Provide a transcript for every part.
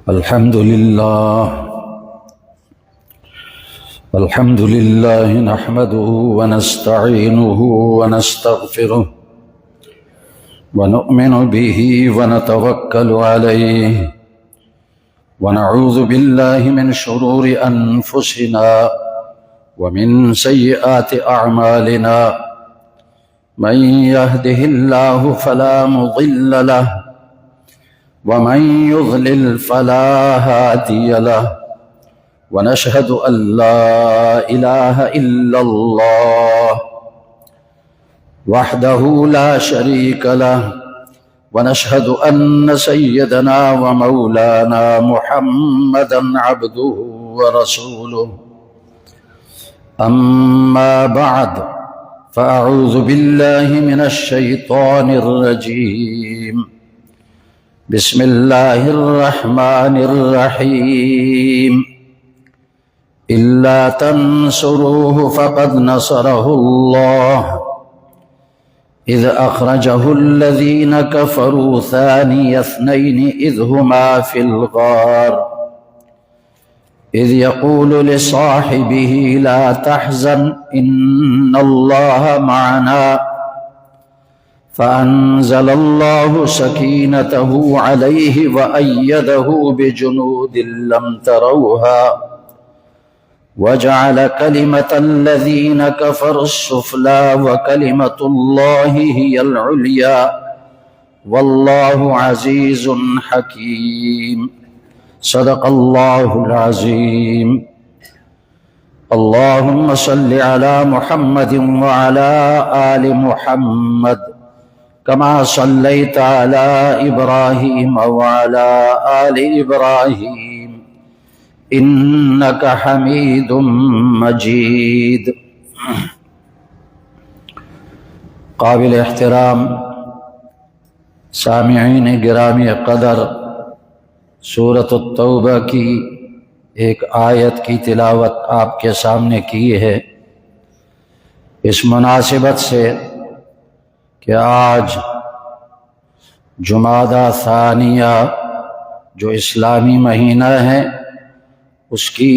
الحمد لله نحمده ونستعينه ونستغفره ونؤمن به ونتوكل عليه ونعوذ بالله من شرور أنفسنا ومن سيئات أعمالنا من يهده الله فلا مضل له ومن يضلل فلا هادي له ونشهد أن لا إله إلا الله وحده لا شريك له ونشهد أن سيدنا ومولانا محمدا عبده ورسوله أما بعد فأعوذ بالله من الشيطان الرجيم بسم الله الرحمن الرحيم إلا تنصروه فقد نصره الله إذ أخرجه الذين كفروا ثاني اثنين إذ هما في الغار إذ يقول لصاحبه لا تحزن إن الله معنا فأنزل الله سكينته عليه وأيده بجنود لم تروها وجعل كلمة الذين كفروا السفلى وكلمة الله هي العليا والله عزيز حكيم صدق الله العظيم اللهم صل على محمد وعلى آل محمد كما صليت على إبراهيم وعلى آل إبراهيم إنك حميد مجيد قابل احترام سامعین گرامی قدر، سورۃ التوبہ کی ایک آیت کی تلاوت آپ کے سامنے کی ہے اس مناسبت سے کہ آج جمادی ثانیہ جو اسلامی مہینہ ہے اس کی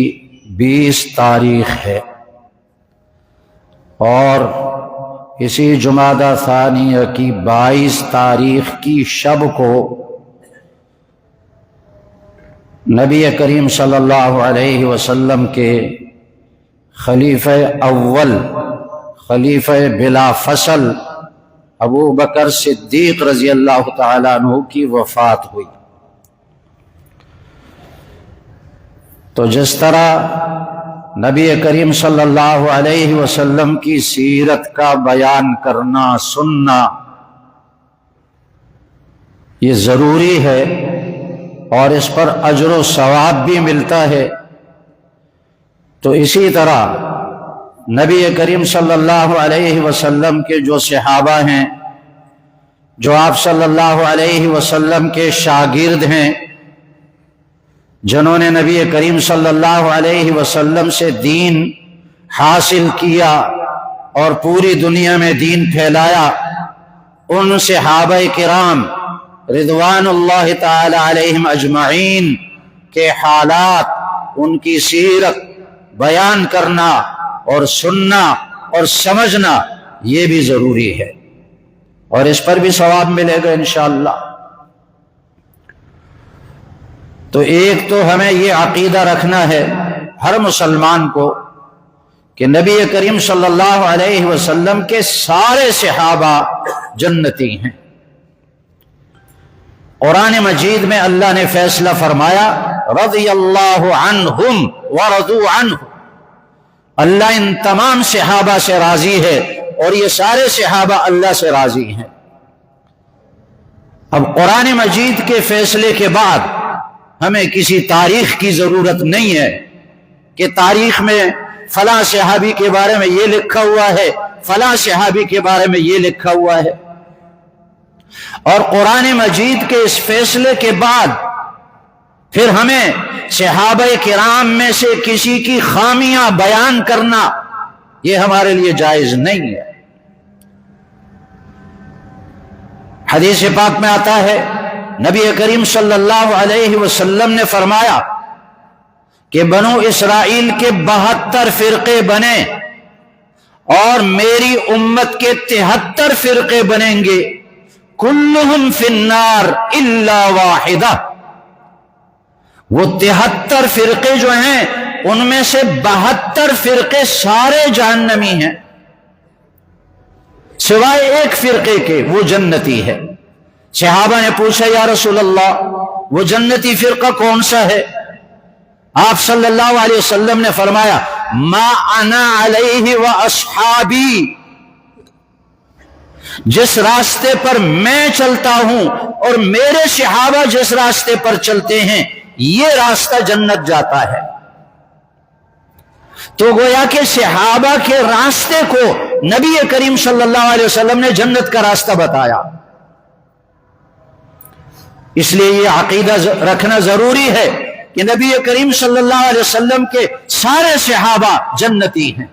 20 تاریخ ہے، اور اسی جمادی ثانیہ کی 22 تاریخ کی شب کو نبی کریم صلی اللہ علیہ وسلم کے خلیفہ اول، خلیفہ بلا فصل ابو بکر صدیق رضی اللہ تعالیٰ عنہ کی وفات ہوئی۔ تو جس طرح نبی کریم صلی اللہ علیہ وسلم کی سیرت کا بیان کرنا، سننا یہ ضروری ہے اور اس پر اجر و ثواب بھی ملتا ہے، تو اسی طرح نبی کریم صلی اللہ علیہ وسلم کے جو صحابہ ہیں، جو آپ صلی اللہ علیہ وسلم کے شاگرد ہیں، جنہوں نے نبی کریم صلی اللہ علیہ وسلم سے دین حاصل کیا اور پوری دنیا میں دین پھیلایا، ان صحابہ کرام رضوان اللہ تعالی علیہم اجمعین کے حالات، ان کی سیرت بیان کرنا اور سننا اور سمجھنا یہ بھی ضروری ہے، اور اس پر بھی ثواب ملے گا انشاءاللہ۔ تو ایک تو ہمیں یہ عقیدہ رکھنا ہے ہر مسلمان کو کہ نبی کریم صلی اللہ علیہ وسلم کے سارے صحابہ جنتی ہیں۔ قرآن مجید میں اللہ نے فیصلہ فرمایا رضی اللہ عنہم ورضوا عنہ، اللہ ان تمام صحابہ سے راضی ہے اور یہ سارے صحابہ اللہ سے راضی ہیں۔ اب قرآن مجید کے فیصلے کے بعد ہمیں کسی تاریخ کی ضرورت نہیں ہے کہ تاریخ میں فلاں صحابی کے بارے میں یہ لکھا ہوا ہے، فلاں صحابی کے بارے میں یہ لکھا ہوا ہے۔ اور قرآن مجید کے اس فیصلے کے بعد پھر ہمیں صحابہ کرام میں سے کسی کی خامیاں بیان کرنا یہ ہمارے لیے جائز نہیں ہے۔ حدیث پاک میں آتا ہے نبی کریم صلی اللہ علیہ وسلم نے فرمایا کہ بنو اسرائیل کے 72 فرقے بنے اور میری امت کے 73 فرقے بنیں گے، کلہم فی النار الا واحدہ۔ وہ 73 فرقے جو ہیں ان میں سے 72 فرقے سارے جہنمی ہیں، سوائے ایک فرقے کے، وہ جنتی ہے۔ صحابہ نے پوچھا یا رسول اللہ وہ جنتی فرقہ کون سا ہے؟ آپ صلی اللہ علیہ وسلم نے فرمایا ما انا علیہ و اصحابی، جس راستے پر میں چلتا ہوں اور میرے صحابہ جس راستے پر چلتے ہیں یہ راستہ جنت جاتا ہے۔ تو گویا کہ صحابہ کے راستے کو نبی کریم صلی اللہ علیہ وسلم نے جنت کا راستہ بتایا۔ اس لیے یہ عقیدہ رکھنا ضروری ہے کہ نبی کریم صلی اللہ علیہ وسلم کے سارے صحابہ جنتی ہیں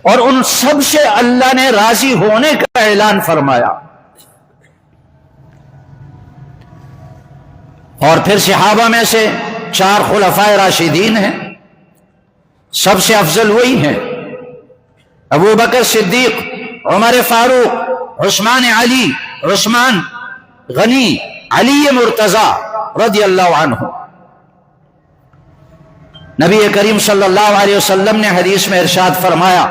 اور ان سب سے اللہ نے راضی ہونے کا اعلان فرمایا۔ اور پھر صحابہ میں سے 4 خلفائے راشدین ہیں، سب سے افضل وہی ہیں ابو بکر صدیق، عمر فاروق، عثمان علی، عثمان غنی، علی مرتضی رضی اللہ عنہ۔ نبی کریم صلی اللہ علیہ وسلم نے حدیث میں ارشاد فرمایا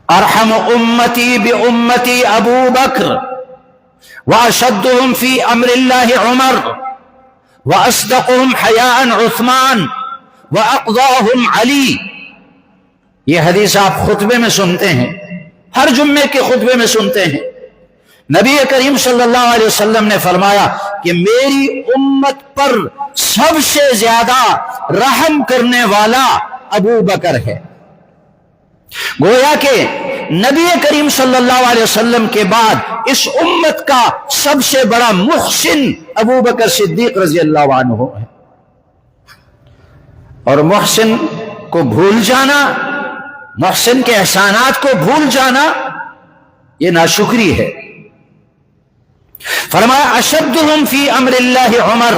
ارحم امتی بامتی ابو بکر واشدهم فی امر اللہ عمر واصدقهم حیاء عثمان واقضاهم علی۔ یہ حدیث آپ خطبے میں سنتے ہیں، ہر جمعے کے خطبے میں سنتے ہیں۔ نبی کریم صلی اللہ علیہ وسلم نے فرمایا کہ میری امت پر سب سے زیادہ رحم کرنے والا ابو بکر ہے۔ گویا کہ نبی کریم صلی اللہ علیہ وسلم کے بعد اس امت کا سب سے بڑا محسن ابو بکر صدیق رضی اللہ عنہ ہے۔ اور محسن کو بھول جانا، محسن کے احسانات کو بھول جانا، یہ ناشکری ہے۔ فرمایا اشدہم فی امر اللہ عمر،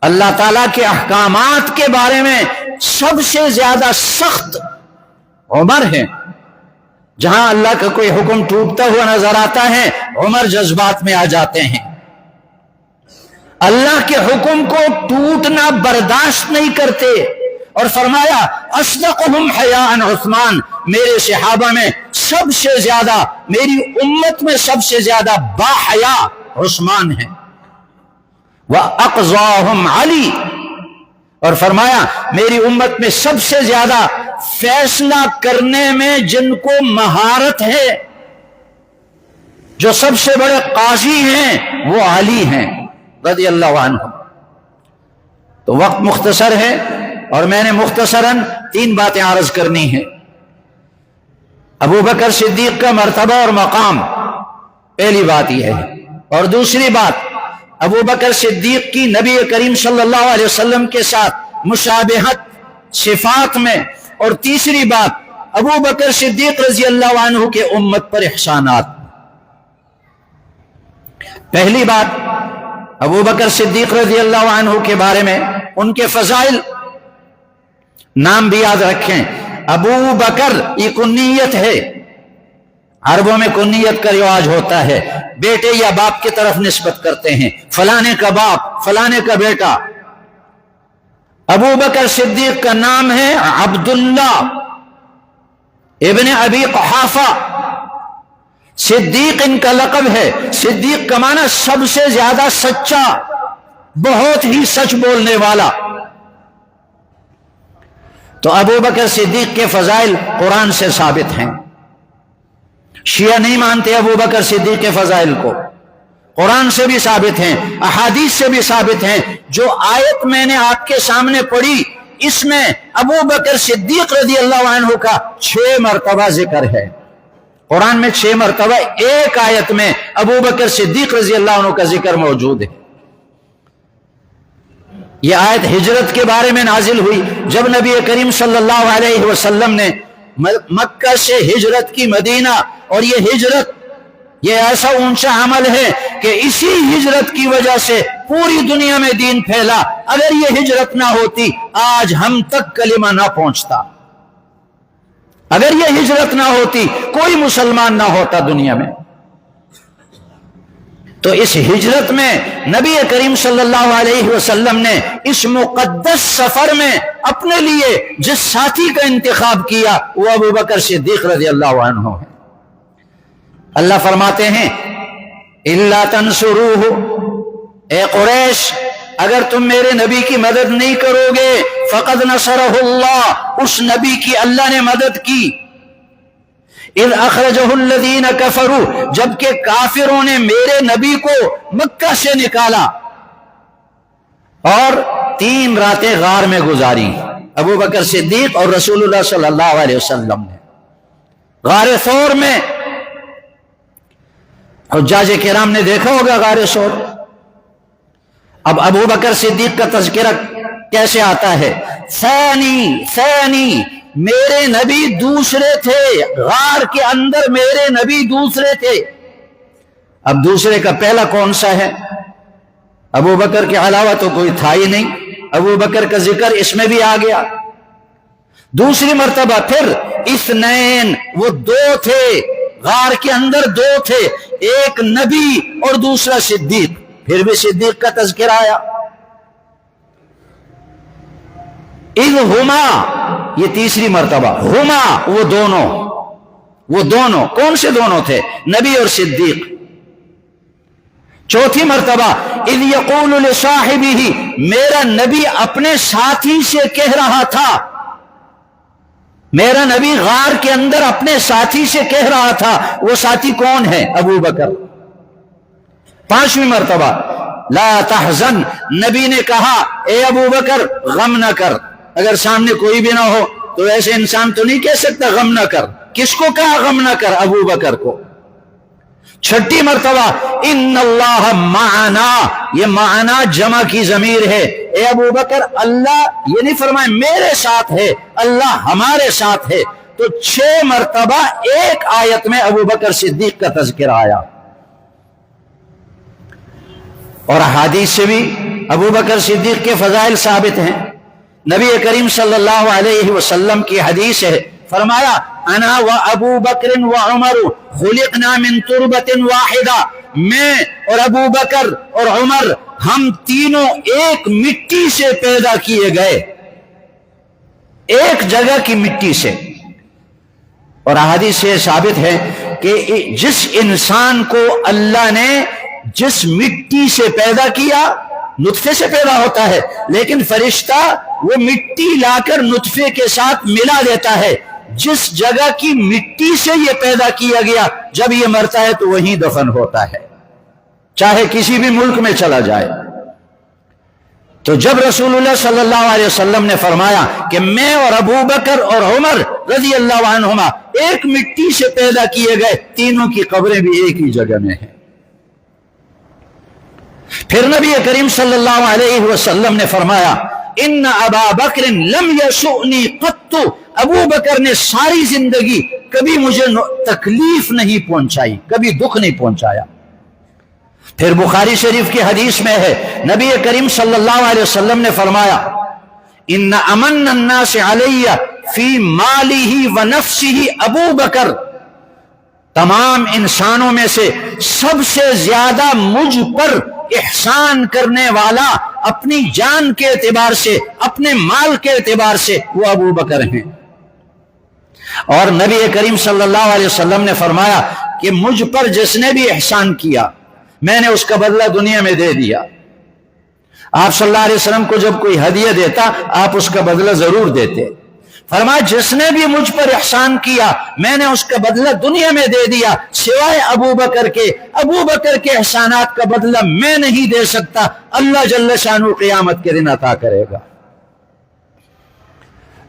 اللہ تعالیٰ کے احکامات کے بارے میں سب سے زیادہ سخت عمر ہیں۔ جہاں اللہ کا کوئی حکم ٹوٹتا ہوا نظر آتا ہے عمر جذبات میں آ جاتے ہیں، اللہ کے حکم کو ٹوٹنا برداشت نہیں کرتے۔ اور فرمایا اصدقہم حیاء عثمان، میرے صحابہ میں سب سے زیادہ، میری امت میں سب سے زیادہ با حیا عثمان ہیں۔ وَأَقْضَاهُمْ علی، اور فرمایا میری امت میں سب سے زیادہ فیصلہ کرنے میں جن کو مہارت ہے، جو سب سے بڑے قاضی ہیں، وہ علی ہیں رضی اللہ عنہ۔ تو وقت مختصر ہے اور میں نے مختصراً 3 باتیں عرض کرنی ہیں۔ ابو بکر صدیق کا مرتبہ اور مقام، پہلی بات یہ ہے۔ اور دوسری بات، ابو بکر صدیق کی نبی کریم صلی اللہ علیہ وسلم کے ساتھ مشابہت صفات میں، اور تیسری بات ابو بکر صدیق رضی اللہ عنہ کے امت پر احسانات۔ پہلی بات، ابو بکر صدیق رضی اللہ عنہ کے بارے میں ان کے فضائل، نام بھی یاد رکھیں، ابو بکر یہ کنیت ہے، عربوں میں کنیت کا رواج ہوتا ہے، بیٹے یا باپ کی طرف نسبت کرتے ہیں، فلانے کا باپ، فلانے کا بیٹا۔ ابو بکر صدیق کا نام ہے عبداللہ ابن ابی قحافہ، صدیق ان کا لقب ہے۔ صدیق کا معنی سب سے زیادہ سچا، بہت ہی سچ بولنے والا۔ تو ابو بکر صدیق کے فضائل قرآن سے ثابت ہیں۔ شیعہ نہیں مانتے ابو بکر صدیق کے فضائل کو، قرآن سے بھی ثابت ہیں، احادیث سے بھی ثابت ہیں۔ جو آیت میں نے آپ کے سامنے پڑھی اس میں ابو بکر صدیق رضی اللہ عنہ کا 6 مرتبہ ذکر ہے، قرآن میں 6 مرتبہ ایک آیت میں ابو بکر صدیق رضی اللہ عنہ کا ذکر موجود ہے۔ یہ آیت ہجرت کے بارے میں نازل ہوئی جب نبی کریم صلی اللہ علیہ وسلم نے مکہ سے ہجرت کی مدینہ، اور یہ ہجرت یہ ایسا اونچا عمل ہے کہ اسی ہجرت کی وجہ سے پوری دنیا میں دین پھیلا. اگر یہ ہجرت نہ ہوتی آج ہم تک کلمہ نہ پہنچتا. اگر یہ ہجرت نہ ہوتی کوئی مسلمان نہ ہوتا دنیا میں. تو اس ہجرت میں نبی کریم صلی اللہ علیہ وسلم نے اس مقدس سفر میں اپنے لیے جس ساتھی کا انتخاب کیا وہ ابو بکر صدیق رضی اللہ عنہ ہے. اللہ فرماتے ہیں الا تنصروہ، اے قریش اگر تم میرے نبی کی مدد نہیں کرو گے فقد نصرہ اللہ، اس نبی کی اللہ نے مدد کی. اذ اخرجہ الذین کفروا، جبکہ کافروں نے میرے نبی کو مکہ سے نکالا اور 3 راتیں غار میں گزاری. ابو بکر صدیق اور رسول اللہ صلی اللہ علیہ وسلم نے غار ثور میں. حجاج کرام نے دیکھا ہوگا غار ثور. اب ابو بکر صدیق کا تذکرہ کیسے آتا ہے؟ ثانی میرے نبی دوسرے تھے، غار کے اندر میرے نبی دوسرے تھے. اب دوسرے کا پہلا کون سا ہے؟ ابو بکر کے علاوہ تو کوئی تھا ہی نہیں. ابو بکر کا ذکر اس میں بھی آ گیا. دوسری مرتبہ پھر اثنین، وہ 2 تھے غار کے اندر، 2 تھے، ایک نبی اور دوسرا صدیق. پھر بھی صدیق کا تذکرہ آیا. اذ ہما، یہ تیسری مرتبہ، ہما وہ دونوں کون سے دونوں تھے؟ نبی اور صدیق. چوتھی مرتبہ اذ یقول لصاحبہ، میرا نبی اپنے ساتھی سے کہہ رہا تھا، میرا نبی غار کے اندر اپنے ساتھی سے کہہ رہا تھا. وہ ساتھی کون ہے؟ ابو بکر. 5ویں مرتبہ لا تحزن، نبی نے کہا اے ابو بکر غم نہ کر. اگر سامنے کوئی بھی نہ ہو تو ایسے انسان تو نہیں کہہ سکتا غم نہ کر. کس کو کہا غم نہ کر؟ ابو بکر کو. 6ٹھی مرتبہ ان اللہ معنا، یہ معنا جمع کی ضمیر ہے. اے ابو بکر اللہ یہ نہیں فرمائے میرے ساتھ ہے، اللہ ہمارے ساتھ ہے. تو 6 مرتبہ ایک آیت میں ابو بکر صدیق کا تذکرہ آیا. اور احادیث سے بھی ابو بکر صدیق کے فضائل ثابت ہیں. نبی کریم صلی اللہ علیہ وسلم کی حدیث ہے، فرمایا انا و ابو بکر و عمر خلقنا من تربت واحدہ، میں اور ابو بکر اور عمر ہم تینوں ایک مٹی سے پیدا کیے گئے، ایک جگہ کی مٹی سے. اور احادیث سے ثابت ہے کہ جس انسان کو اللہ نے جس مٹی سے پیدا کیا، نطفے سے پیدا ہوتا ہے، لیکن فرشتہ وہ مٹی لا کر نطفے کے ساتھ ملا دیتا ہے. جس جگہ کی مٹی سے یہ پیدا کیا گیا، جب یہ مرتا ہے تو وہیں دفن ہوتا ہے، چاہے کسی بھی ملک میں چلا جائے. تو جب رسول اللہ صلی اللہ علیہ وسلم نے فرمایا کہ میں اور ابو بکر اور عمر رضی اللہ عنہما ایک مٹی سے پیدا کیے گئے، تینوں کی قبریں بھی ایک ہی جگہ میں ہیں. پھر نبی کریم صلی اللہ علیہ وسلم نے فرمایا ان ابا بکر لم یسؤنی قط، ابو بکر نے ساری زندگی کبھی مجھے تکلیف نہیں پہنچائی، کبھی دکھ نہیں پہنچایا. پھر بخاری شریف کی حدیث میں ہے، نبی کریم صلی اللہ علیہ وسلم نے فرمایا ان امن الناس علی فی مالہ و نفسہ ابو بکر، تمام انسانوں میں سے سب سے زیادہ مجھ پر احسان کرنے والا اپنی جان کے اعتبار سے، اپنے مال کے اعتبار سے وہ ابو بکر ہیں. اور نبی کریم صلی اللہ علیہ وسلم نے فرمایا کہ مجھ پر جس نے بھی احسان کیا میں نے اس کا بدلہ دنیا میں دے دیا. آپ صلی اللہ علیہ وسلم کو جب کوئی ہدیہ دیتا آپ اس کا بدلہ ضرور دیتے. فرمایا جس نے بھی مجھ پر احسان کیا میں نے اس کا بدلہ دنیا میں دے دیا، سوائے ابو بکر کے. ابو بکر کے احسانات کا بدلہ میں نہیں دے سکتا، اللہ جل شانہ قیامت کے دن عطا کرے گا.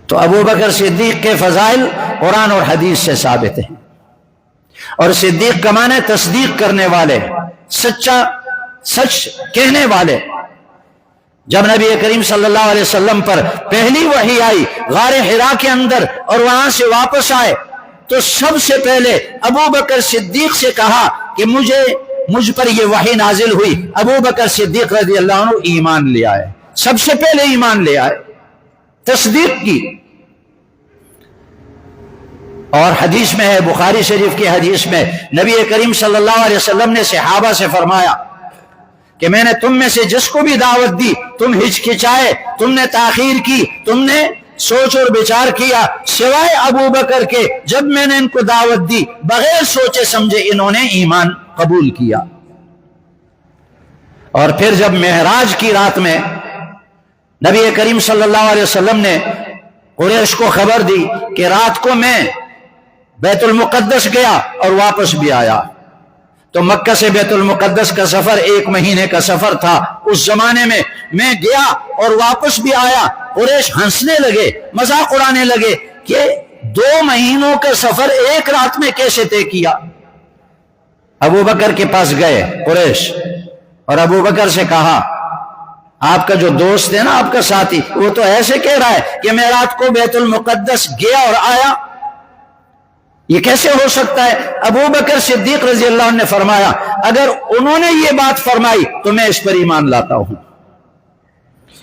تو ابو بکر صدیق کے فضائل قرآن اور حدیث سے ثابت ہیں. اور صدیق کا معنی تصدیق کرنے والے، سچا، سچ کہنے والے. جب نبی کریم صلی اللہ علیہ وسلم پر پہلی وحی آئی غار حرا کے اندر اور وہاں سے واپس آئے تو سب سے پہلے ابو بکر صدیق سے کہا کہ مجھے مجھ پر یہ وحی نازل ہوئی، ابو بکر صدیق رضی اللہ عنہ ایمان لے آئے، سب سے پہلے ایمان لے آئے، تصدیق کی۔ اور حدیث میں ہے، بخاری شریف کی حدیث میں، نبی کریم صلی اللہ علیہ وسلم نے صحابہ سے فرمایا کہ میں نے تم میں سے جس کو بھی دعوت دی، تم ہچکچائے، تم نے تاخیر کی، تم نے سوچ اور بچار کیا، سوائے ابو بکر کے، جب میں نے ان کو دعوت دی بغیر سوچے سمجھے انہوں نے ایمان قبول کیا۔ اور پھر جب معراج کی رات میں نبی کریم صلی اللہ علیہ وسلم نے قریش کو خبر دی کہ رات کو میں بیت المقدس گیا اور واپس بھی آیا، تو مکہ سے بیت المقدس کا سفر 1 مہینے کا سفر تھا اس زمانے میں گیا اور واپس بھی آیا، قریش ہنسنے لگے، مذاق اڑانے لگے کہ 2 مہینوں کا سفر ایک رات میں کیسے طے کیا۔ ابو بکر کے پاس گئے قریش اور ابو بکر سے کہا، آپ کا جو دوست ہے نا، آپ کا ساتھی، وہ تو ایسے کہہ رہا ہے کہ میں رات کو بیت المقدس گیا اور آیا، یہ کیسے ہو سکتا ہے؟ ابو بکر صدیق رضی اللہ عنہ نے فرمایا، اگر انہوں نے یہ بات فرمائی تو میں اس پر ایمان لاتا ہوں۔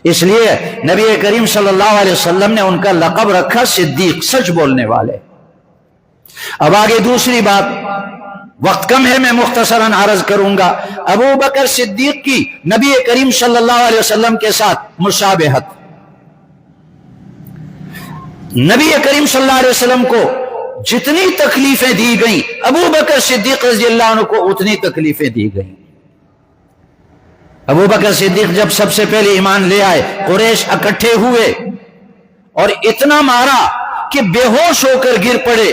اس لیے نبی کریم صلی اللہ علیہ وسلم نے ان کا لقب رکھا صدیق، سچ بولنے والے۔ اب آگے دوسری بات، وقت کم ہے، میں مختصراً عرض کروں گا۔ ابو بکر صدیق کی نبی کریم صلی اللہ علیہ وسلم کے ساتھ مشابہت۔ نبی کریم صلی اللہ علیہ وسلم کو جتنی تکلیفیں دی گئیں، ابو بکر صدیق رضی اللہ عنہ کو اتنی تکلیفیں دی گئیں۔ ابو بکر صدیق جب سب سے پہلے ایمان لے آئے، قریش اکٹھے ہوئے اور اتنا مارا کہ بے ہوش ہو کر گر پڑے،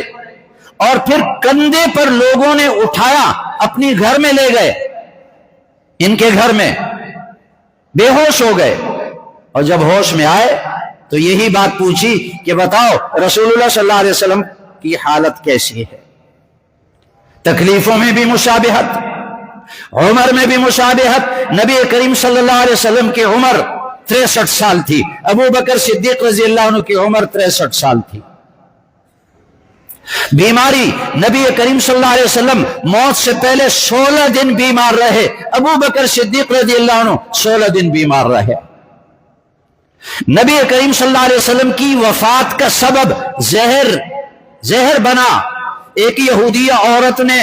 اور پھر کندھے پر لوگوں نے اٹھایا، اپنی گھر میں لے گئے، ان کے گھر میں بے ہوش ہو گئے، اور جب ہوش میں آئے تو یہی بات پوچھی کہ بتاؤ رسول اللہ صلی اللہ علیہ وسلم کی حالت کیسی ہے؟ تکلیفوں میں بھی مشابہت، عمر میں بھی مشابہت۔ نبی کریم صلی اللہ علیہ وسلم کی عمر 63 سال تھی، ابو بکر صدیق رضی اللہ عنہ کی عمر 63 سال تھی۔ بیماری، نبی کریم صلی اللہ علیہ وسلم موت سے پہلے 16 دن بیمار رہے، ابو بکر صدیق رضی اللہ عنہ 16 دن بیمار رہے۔ نبی کریم صلی اللہ علیہ وسلم کی وفات کا سبب زہر بنا، ایک یہودیہ عورت نے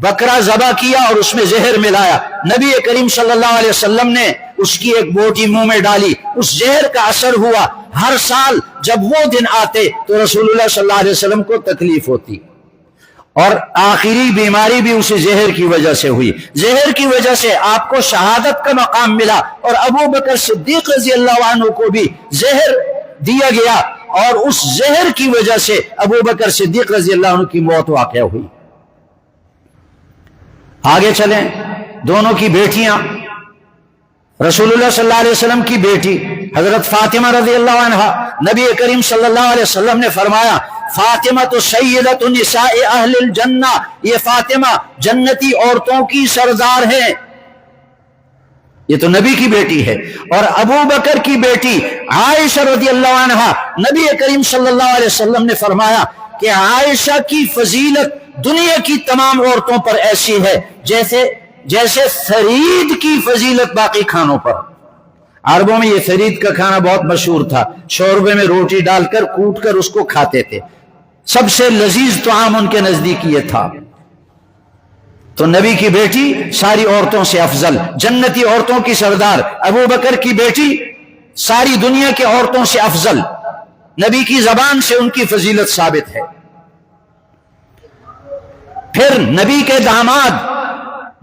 بکرا ذبح کیا اور اس میں زہر ملایا، نبی کریم صلی اللہ علیہ وسلم نے اس کی ایک بوٹی منہ میں ڈالی، اس زہر کا اثر ہوا۔ ہر سال جب وہ دن آتے تو رسول اللہ صلی اللہ علیہ وسلم کو تکلیف ہوتی، اور آخری بیماری بھی اسی زہر کی وجہ سے ہوئی۔ زہر کی وجہ سے آپ کو شہادت کا مقام ملا، اور ابو بکر صدیق رضی اللہ عنہ کو بھی زہر دیا گیا، اور اس زہر کی وجہ سے ابو بکر صدیق رضی اللہ عنہ کی موت واقع ہوئی۔ آگے چلیں، دونوں کی بیٹیاں، رسول اللہ صلی اللہ علیہ وسلم کی بیٹی حضرت فاطمہ رضی اللہ عنہا، نبی کریم صلی اللہ علیہ وسلم نے فرمایا، فاطمہ تو سیدۃ نساء اہل الجنہ، یہ فاطمہ جنتی عورتوں کی سردار ہے۔ یہ تو نبی کی بیٹی ہے۔ اور ابو بکر کی بیٹی عائشہ رضی اللہ عنہا، نبی کریم صلی اللہ علیہ وسلم نے فرمایا کہ عائشہ کی فضیلت دنیا کی تمام عورتوں پر ایسی ہے جیسے ثرید کی فضیلت باقی کھانوں پر۔ عربوں میں یہ ثرید کا کھانا بہت مشہور تھا، شوربے میں روٹی ڈال کر کوٹ کر اس کو کھاتے تھے، سب سے لذیذ طعام ان کے نزدیک یہ تھا۔ تو نبی کی بیٹی ساری عورتوں سے افضل، جنتی عورتوں کی سردار، ابو بکر کی بیٹی ساری دنیا کی عورتوں سے افضل، نبی کی زبان سے ان کی فضیلت ثابت ہے۔ پھر نبی کے داماد،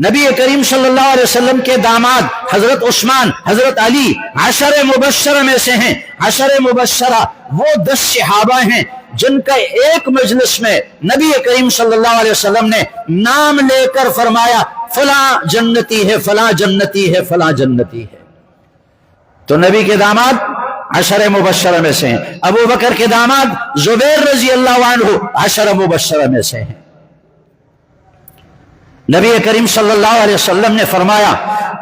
نبی کریم صلی اللہ علیہ وسلم کے داماد حضرت عثمان، حضرت علی 10 مبشرہ میں سے ہیں۔ 10 مبشرہ وہ 10 صحابہ ہیں جن کا ایک مجلس میں نبی کریم صلی اللہ علیہ وسلم نے نام لے کر فرمایا فلاں جنتی ہے، فلاں جنتی ہے، فلاں جنتی ہے۔ تو نبی کے داماد 10 مبشرہ میں سے ہیں۔ ابو بکر کے داماد زبیر رضی اللہ عنہ 10 مبشرہ میں سے ہیں۔ نبی کریم صلی اللہ علیہ وسلم نے فرمایا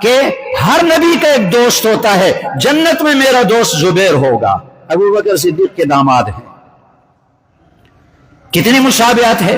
کہ ہر نبی کا ایک دوست ہوتا ہے، جنت میں میرا دوست زبیر ہوگا۔ ابو بکر صدیق کے داماد ہیں۔ کتنی مشابہت ہے۔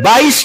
22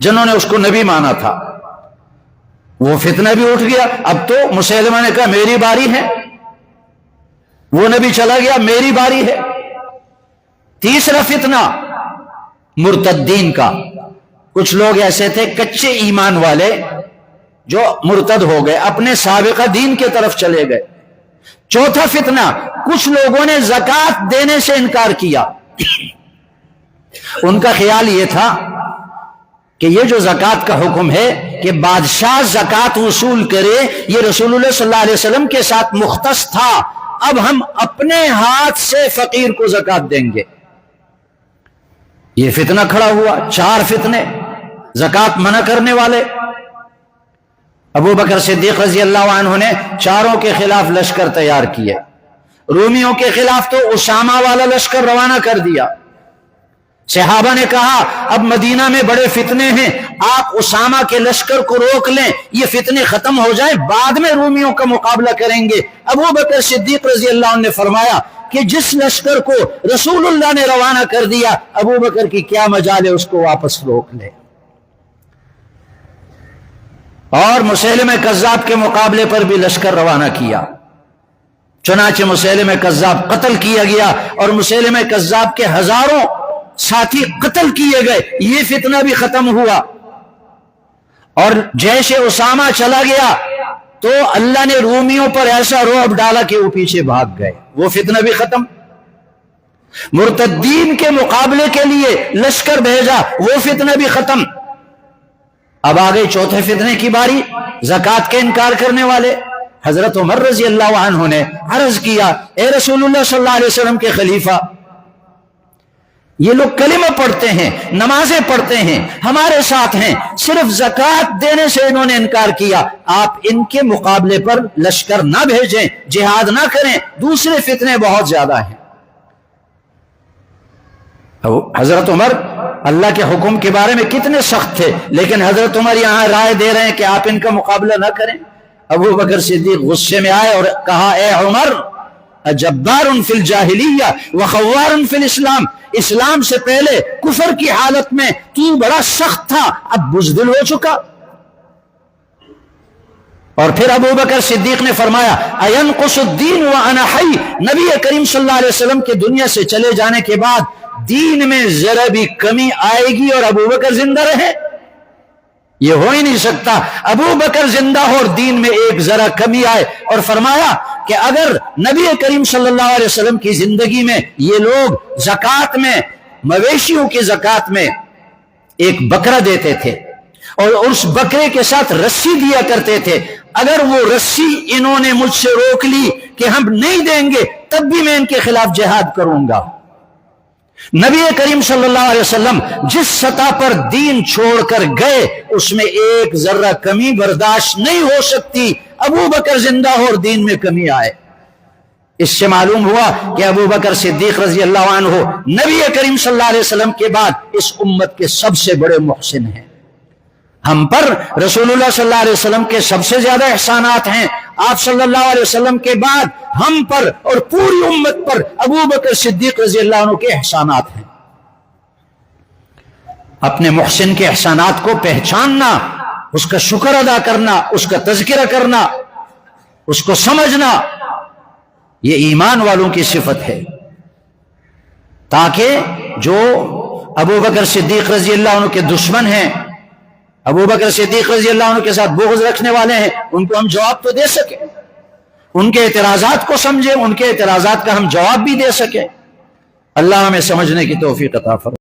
جنہوں نے اس کو نبی مانا تھا، وہ فتنہ بھی اٹھ گیا۔ اب تو مسیلمہ نے کہا میری باری ہے، وہ نبی چلا گیا، میری باری ہے۔ تیسرا فتنہ مرتدین کا، کچھ لوگ ایسے تھے کچے ایمان والے جو مرتد ہو گئے، اپنے سابقہ دین کے طرف چلے گئے۔ چوتھا فتنہ، کچھ لوگوں نے زکوٰۃ دینے سے انکار کیا۔ ان کا خیال یہ تھا کہ یہ جو زکوٰۃ کا حکم ہے کہ بادشاہ زکوٰۃ وصول کرے، یہ رسول اللہ صلی اللہ علیہ وسلم کے ساتھ مختص تھا، اب ہم اپنے ہاتھ سے فقیر کو زکوٰۃ دیں گے۔ یہ فتنہ کھڑا ہوا۔ چار فتنے زکوٰۃ منع کرنے والے۔ ابو بکر صدیق رضی اللہ عنہ نے چاروں کے خلاف لشکر تیار کیے۔ رومیوں کے خلاف تو اسامہ والا لشکر روانہ کر دیا۔ صحابہ نے کہا اب مدینہ میں بڑے فتنے ہیں، آپ اسامہ کے لشکر کو روک لیں، یہ فتنے ختم ہو جائیں، بعد میں رومیوں کا مقابلہ کریں گے۔ ابو بکر صدیق رضی اللہ عنہ نے فرمایا کہ جس لشکر کو رسول اللہ نے روانہ کر دیا، ابو بکر کی کیا مجال ہے اس کو واپس روک لے۔ اور مسیلمہ کذاب کے مقابلے پر بھی لشکر روانہ کیا، چنانچہ مسیلمہ کذاب قتل کیا گیا اور مسیلمہ کذاب کے ہزاروں ساتھی قتل کیے گئے۔ یہ فتنہ بھی ختم ہوا اور جیش اسامہ چلا گیا تو اللہ نے رومیوں پر ایسا رعب ڈالا کہ وہ پیچھے بھاگ گئے، وہ فتنہ بھی ختم۔ مرتدین کے مقابلے کے لیے لشکر بھیجا، وہ فتنہ بھی ختم۔ اب آگئی چوتھے فتنے کی باری، زکوٰۃ کے انکار کرنے والے۔ حضرت عمر رضی اللہ عنہ نے عرض کیا اے رسول اللہ صلی اللہ علیہ وسلم کے خلیفہ، یہ لوگ کلمہ پڑھتے ہیں، نمازیں پڑھتے ہیں، ہمارے ساتھ ہیں، صرف زکوٰۃ دینے سے انہوں نے انکار کیا، آپ ان کے مقابلے پر لشکر نہ بھیجیں، جہاد نہ کریں، دوسرے فتنے بہت زیادہ ہیں۔ حضرت عمر اللہ کے حکم کے بارے میں کتنے سخت تھے، لیکن حضرت عمر یہاں رائے دے رہے ہیں کہ آپ ان کا مقابلہ نہ کریں۔ ابو بکر صدیق غصے میں آئے اور کہا اے عمر، جبار فی الجاہلیہ وخوار فی الاسلام، اسلام سے پہلے کفر کی حالت میں تو بڑا سخت تھا، اب بزدل ہو چکا۔ اور پھر ابو بکر صدیق نے فرمایا اینقص الدین وانا حی، نبی کریم صلی اللہ علیہ وسلم کے دنیا سے چلے جانے کے بعد دین میں ذرا بھی کمی آئے گی اور ابو بکر زندہ رہے؟ یہ ہو ہی نہیں سکتا۔ ابو بکر زندہ ہو اور دین میں ایک ذرا کمی آئے، اور فرمایا کہ اگر نبی کریم صلی اللہ علیہ وسلم کی زندگی میں یہ لوگ زکوٰۃ میں، مویشیوں کی زکوٰۃ میں ایک بکرا دیتے تھے اور اس بکرے کے ساتھ رسی دیا کرتے تھے، اگر وہ رسی انہوں نے مجھ سے روک لی کہ ہم نہیں دیں گے، تب بھی میں ان کے خلاف جہاد کروں گا۔ نبی کریم صلی اللہ علیہ وسلم جس سطح پر دین چھوڑ کر گئے اس میں ایک ذرہ کمی برداشت نہیں ہو سکتی، ابو بکر زندہ ہو اور دین میں کمی آئے۔ اس سے معلوم ہوا کہ ابو بکر صدیق رضی اللہ عنہ نبی کریم صلی اللہ علیہ وسلم کے بعد اس امت کے سب سے بڑے محسن ہیں۔ ہم پر رسول اللہ صلی اللہ علیہ وسلم کے سب سے زیادہ احسانات ہیں، آپ صلی اللہ علیہ وسلم کے بعد ہم پر اور پوری امت پر ابو بکر صدیق رضی اللہ عنہ کے احسانات ہیں۔ اپنے محسن کے احسانات کو پہچاننا، اس کا شکر ادا کرنا، اس کا تذکرہ کرنا، اس کو سمجھنا، یہ ایمان والوں کی صفت ہے، تاکہ جو ابو بکر صدیق رضی اللہ عنہ کے دشمن ہیں، ابو بکر صدیق رضی اللہ عنہ کے ساتھ بغض رکھنے والے ہیں، ان کو ہم جواب تو دے سکیں، ان کے اعتراضات کو سمجھیں، ان کے اعتراضات کا ہم جواب بھی دے سکیں۔ اللہ ہمیں سمجھنے کی توفیق عطا فرمائے۔